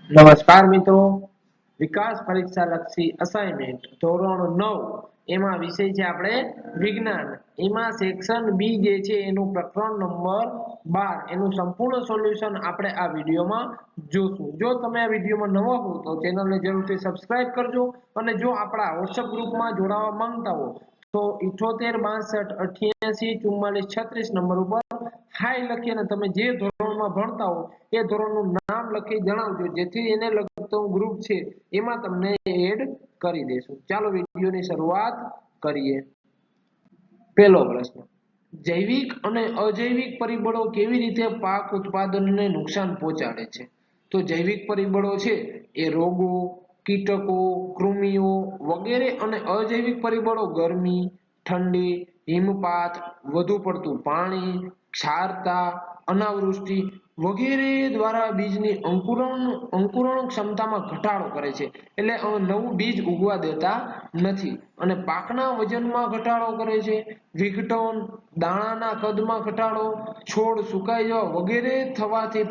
નમસ્કાર મિત્રો, વિકાસ પરીક્ષા લક્ષી અસાઇનમેન્ટ ધોરણ 9 એમાં વિષય છે આપણે વિજ્ઞાન. એમાં સેક્શન બી જે છે એનું પ્રકરણ નંબર 12 એનું સંપૂર્ણ સોલ્યુશન આપણે આ વિડીયોમાં જોશું. જો તમે આ વિડીયોમાં નવા હો તો ચેનલને જરૂરથી સબસ્ક્રાઇબ કરજો અને જો આપણા WhatsApp ગ્રુપમાં જોડાવા માંગતા હો તો 78 62 88 44 36 નંબર ઉપર હાઈ લખી અને તમે જે ધોરણમાં ભણતા હો એ ધોરણનું નામ લખી જણાવજો, જેથી એને લગતો ગ્રુપ છે એમાં તમને એડ કરી દેશું. ચાલો વિડીયોની શરૂઆત કરીએ. પહેલો પ્રશ્ન, જૈવિક અને અજૈવિક પરિબળો કેવી રીતે પાક ઉત્પાદનને નુકસાન પહોંચાડે છે? તો જૈવિક પરિબળો છે એ રોગો, કીટકો, કૃમિઓ વગેરે અને અજૈવિક પરિબળો ગરમી, ઠંડી, હિમપાત, વધુ પડતું પાણી, ક્ષારતા, અનાવૃષ્ટિ વગેરે દ્વારા બીજની અંકુરણ ક્ષમતામાં ઘટાડો કરે છે. એટલે નવું બીજ ઉગવા દેતા નથી અને પાકના વજનમાં ઘટાડો કરે છે. વિઘટન, દાણાના કદમાં ઘટાડો, છોડ સુકાઈ જવા વગેરે થવાથી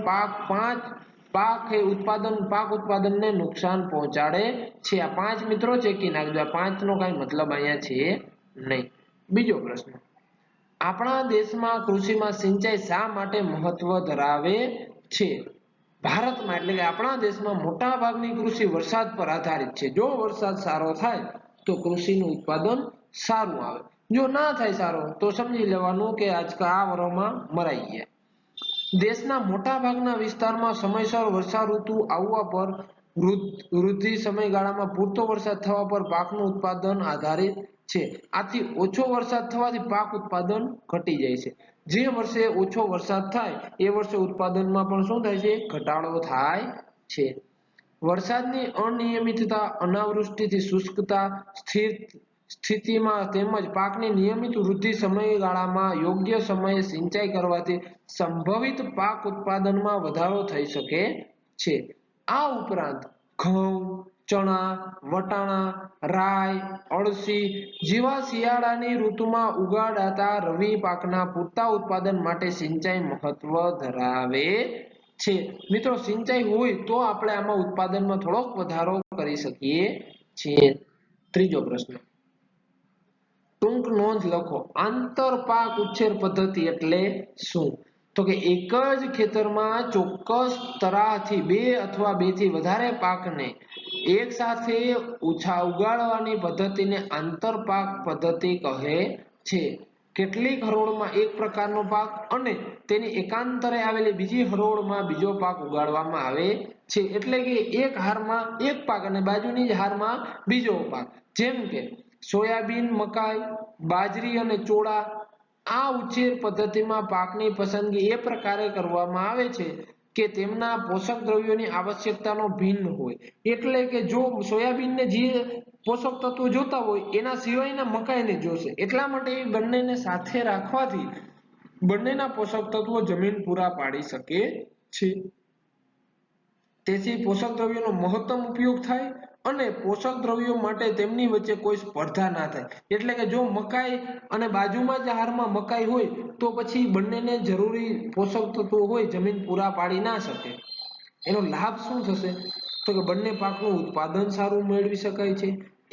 પાક ઉત્પાદનને નુકસાન પહોંચાડે છે. આ 5 મિત્રો ચેકી નાખજો. આ 5 નો કઈ મતલબ અહીંયા છે નહીં. બીજો પ્રશ્ન, આપણા દેશમાં કૃષિમાં સિંચાઈ શા માટે મહત્વ ધરાવે છે? ભારતમાં એટલે કે આપણા દેશમાં મોટા ભાગની કૃષિ વરસાદ પર આધારિત છે. જો વરસાદ સારો થાય તો કૃષિનું ઉત્પાદન સારું આવે, જો ના થાય સારો તો સમજી લેવાનું કે આજકાલ આ વર્ષમાં મરાઈ ગયા. દેશના મોટા ભાગના વિસ્તારમાં સમયસર વર્ષા ઋતુ આવવા પર વૃદ્ધિ સમયગાળામાં પૂરતો વરસાદ થવા પર પાકનું ઉત્પાદન આધારિત છે. આથી ઓછો વરસાદ થવાથી પાક ઉત્પાદન ઘટી જાય છે. જે વર્ષે ઓછો વરસાદ થાય એ વર્ષે ઉત્પાદનમાં પણ શું થાય છે? ઘટાડો થાય છે. વરસાદની અનિયમિતતા, અનાવૃષ્ટિથી શુષ્કતા, સ્થિતિમાં તેમજ પાકની નિયમિત વૃદ્ધિ સમયગાળામાં યોગ્ય સમયે સિંચાઈ કરવાથી સંભવિત પાક ઉત્પાદનમાં વધારો થઈ શકે છે. આ ઉપરાંત ઘઉં, ચણા, વટાણા, રાઈ, અળસી જેવા શિયાળાની ઋતુમાં ઉગાડાતા રવિ પાકના પૂરતા ઉત્પાદન માટે સિંચાઈ મહત્વ ધરાવે છે. મિત્રો, સિંચાઈ હોય તો આપણે આમાં ઉત્પાદનમાં થોડોક વધારો કરી શકીએ છીએ. ત્રીજો પ્રશ્ન, ટૂંક નોંધ લખો. આંતર પાક ઉછેર પદ્ધતિ એટલે શું? તો કે એક જ ખેતરમાં ચોક્કસ તરાહથી 2 અથવા 2 થી વધારે પાકને એક સાથે ઉગાડવાની પદ્ધતિને આંતર પાક પદ્ધતિ કહે છે. કેટલીક હરોળમાં એક પ્રકારનો પાક અને તેની એકાંતરે આવેલી બીજી હરોળમાં બીજો પાક ઉગાડવામાં આવે છે. એટલે કે એક હારમાં એક પાક અને બાજુની જ હારમાં બીજો પાક. જેમ કે સોયાબીન, મકાઈ, બાજરી અને ચોળા. આ ઉછેર પદ્ધતિમાં પાકની પસંદગી એ પ્રકારે કરવામાં આવે છે કે તેમના પોષક દ્રવ્યોની આવશ્યકતાનો ભિન્ન હોય. એટલે કે જો સોયાબીનને જે પોષક તત્વો જોતા હોય એના સિવાયના મકાઈને જોશે. એટલા માટે એ બંનેને સાથે રાખવાથી બંનેના પોષક તત્વો જમીન પૂરા પાડી શકે છે. તેથી પોષક દ્રવ્યોનો મહત્તમ ઉપયોગ થાય અને પોષક દ્રવ્યો માટે તેમની વચ્ચે કોઈ સ્પર્ધા ના થાય. એટલે કે જો મકાઈ અને બાજુમાં જ હારમાં મકાઈ હોય તો પછી બંનેને જરૂરી પોષક તત્વો હોય જમીન પૂરા પાડી ના શકે. એનો લાભ શું થશે? તો કે બંને પાકનું ઉત્પાદન સારું મેળવી શકાય છે.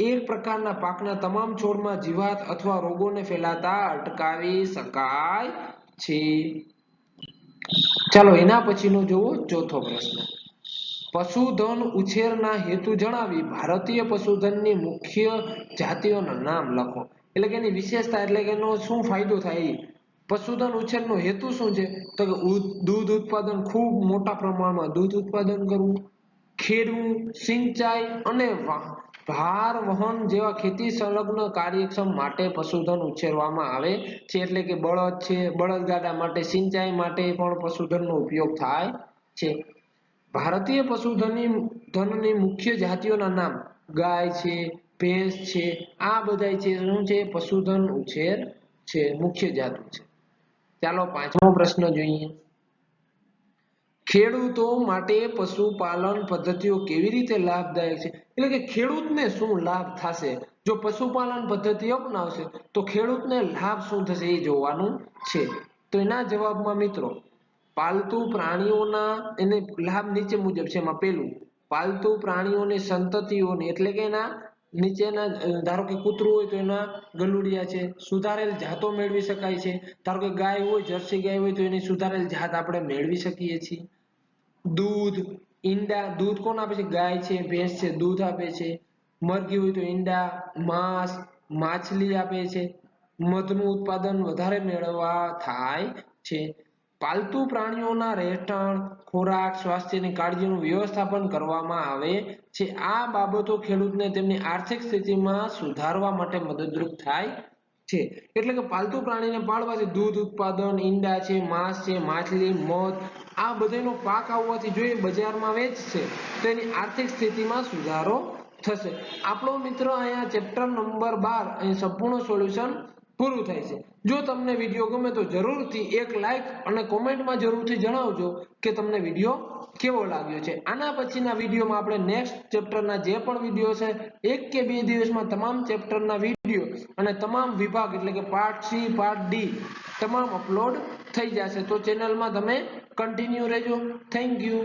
એક પ્રકારના પાકના તમામ છોડમાં જીવાત અથવા રોગોને ફેલાતા અટકાવી શકાય છે. ચાલો એના પછીનો જુઓ ચોથો પ્રશ્ન, પશુધન ઉછેરના હેતુ જણાવી ભારતીય પશુધનની મુખ્ય જાતિઓના નામ લખો. એટલે કે એની વિશેષતા, એટલે કે એનો શું ફાયદો થાય. પશુધન ઉછેરનો હેતુ શું છે? તો કે દૂધ ઉત્પાદન, ખૂબ મોટા પ્રમાણમાં દૂધ ઉત્પાદન કરવું, ખેડવું, સિંચાઈ અને ભાર વહન જેવા ખેતી સંલગ્ન કાર્યક્ષમ માટે પશુધન ઉછેરવામાં આવે છે. એટલે કે બળદ છે, બળદગાડા માટે, સિંચાઈ માટે પણ પશુધનનો ઉપયોગ થાય છે. ભારતીય પશુધનની મુખ્ય જાતિઓના નામ ગાય છે, ભેંસ છે, આ બધા છે શું છે? પશુધન ઉછેર છે, મુખ્ય જાતિ છે. ચાલો પાંચમો પ્રશ્ન જોઈએ. ખેડૂતો માટે પશુપાલન પદ્ધતિઓ કેવી રીતે લાભદાયક છે? એટલે કે ખેડૂતને શું લાભ થશે જો પશુપાલન પદ્ધતિ અપનાવશે તો ખેડૂતને લાભ શું થશે એ જોવાનું છે. તો એના જવાબમાં મિત્રો પાલતુ પ્રાણીઓના એને લાભ નીચે મુજબ છે. એમાં પહેલું, પાલતુ પ્રાણીઓની સંતતિઓને એટલે કે એના નીચેના ધારો કે કૂતરું હોય તો એના ગલુડિયા છે, સુધારેલ જાતો મેળવી શકાય છે. ધારો કે ગાય હોય, જર્સી ગાય હોય તો એની સુધારેલ જાત આપણે મેળવી શકીએ છીએ. દૂધ, ઈંડા, દૂધ કોણ આપે છે? ગાય છે, ભેંસ છે, દૂધ આપે છે. મરઘી હોય તો ઈંડા, માંસ, માછલી આપે છે. મધનું ઉત્પાદન વધારે મેળવવા થાય છે. પાલતુ પ્રાણીઓના રહેઠાણ, ખોરાક, સ્વાસ્થ્યની કાળજીનું વ્યવસ્થાપન કરવામાં આવે છે. આ બાબતો ખેડૂતને તેમની આર્થિક સ્થિતિમાં સુધારવા માટે મદદરૂપ થાય છે. એટલે કે પાલતુ પ્રાણીને પાળવાથી દૂધ ઉત્પાદન, ઈંડા છે, માંસ છે, માછલી, મધ આ બધાનો પાક આવવાથી જો એ બજારમાં વેચશે તો એની આર્થિક સ્થિતિમાં સુધારો થશે. આપણો મિત્ર અહીંયા ચેપ્ટર નંબર 12 અહીં સંપૂર્ણ સોલ્યુશન પૂરું થાય છે. જો તમને વિડીયો ગમે તો જરૂરથી એક લાઈક અને કોમેન્ટમાં જરૂરથી જણાવજો કે તમને વિડીયો કેવો લાગ્યો છે. આના પછીના વિડીયોમાં આપણે નેક્સ્ટ ચેપ્ટરના જે પણ વિડીયો છે 1 કે 2 દિવસમાં તમામ ચેપ્ટરના વિડીયો અને તમામ વિભાગ એટલે કે પાર્ટ સી, પાર્ટ ડી તમામ અપલોડ થઈ જશે. તો ચેનલમાં તમે કન્ટિન્યુ રહેજો. Thank you.